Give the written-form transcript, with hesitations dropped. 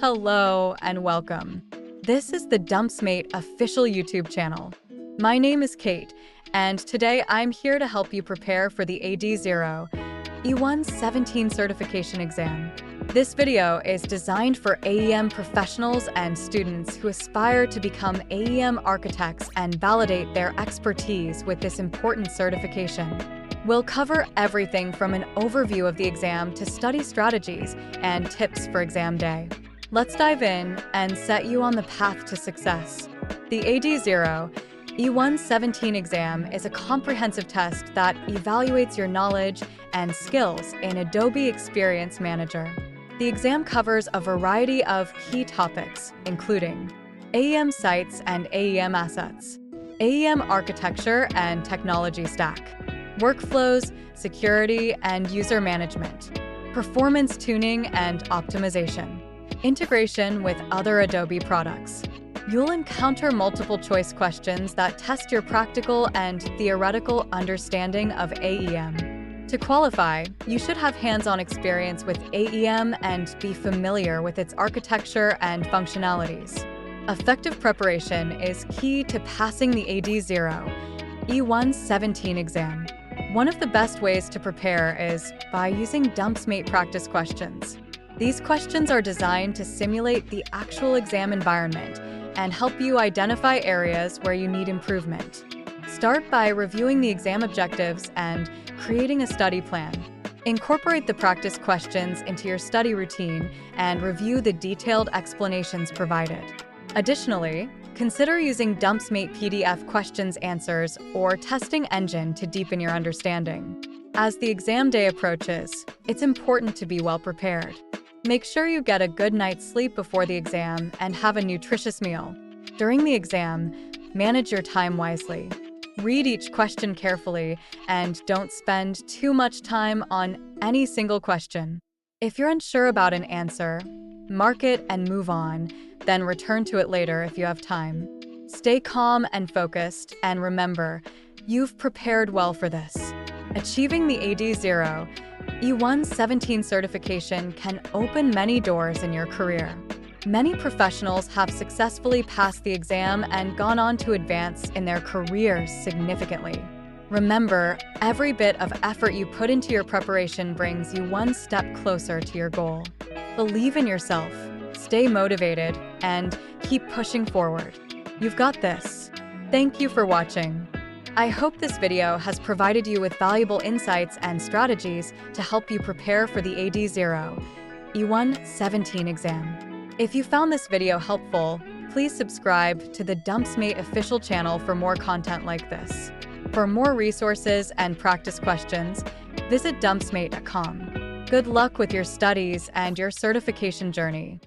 Hello and welcome. This is the DumpsMate Official YouTube channel. My name is Kate, and today I'm here to help you prepare for the AD0-E117 certification exam. This video is designed for AEM professionals and students who aspire to become AEM architects and validate their expertise with this important certification. We'll cover everything from an overview of the exam to study strategies and tips for exam day. Let's dive in and set you on the path to success. The AD0-E117 exam is a comprehensive test that evaluates your knowledge and skills in Adobe Experience Manager. The exam covers a variety of key topics, including AEM sites and AEM assets, AEM architecture and technology stack, workflows, security and user management, performance tuning and optimization, integration with other Adobe products. You'll encounter multiple choice questions that test your practical and theoretical understanding of AEM. To qualify, you should have hands-on experience with AEM and be familiar with its architecture and functionalities. Effective preparation is key to passing the AD0-E117 exam. One of the best ways to prepare is by using DumpsMate practice questions. These questions are designed to simulate the actual exam environment and help you identify areas where you need improvement. Start by reviewing the exam objectives and creating a study plan. Incorporate the practice questions into your study routine and review the detailed explanations provided. Additionally, consider using DumpsMate PDF questions answers or testing engine to deepen your understanding. As the exam day approaches, it's important to be well prepared. Make sure you get a good night's sleep before the exam and have a nutritious meal. During the exam, manage your time wisely. Read each question carefully and don't spend too much time on any single question. If you're unsure about an answer, mark it and move on, then return to it later if you have time. Stay calm and focused, and remember, you've prepared well for this. Achieving the AD0-E117 certification can open many doors in your career. Many professionals have successfully passed the exam and gone on to advance in their careers significantly. Remember, every bit of effort you put into your preparation brings you one step closer to your goal. Believe in yourself, stay motivated, and keep pushing forward. You've got this. Thank you for watching. I hope this video has provided you with valuable insights and strategies to help you prepare for the AD0-E117 exam. If you found this video helpful, please subscribe to the DumpsMate Official channel for more content like this. For more resources and practice questions, visit DumpsMate.com. Good luck with your studies and your certification journey.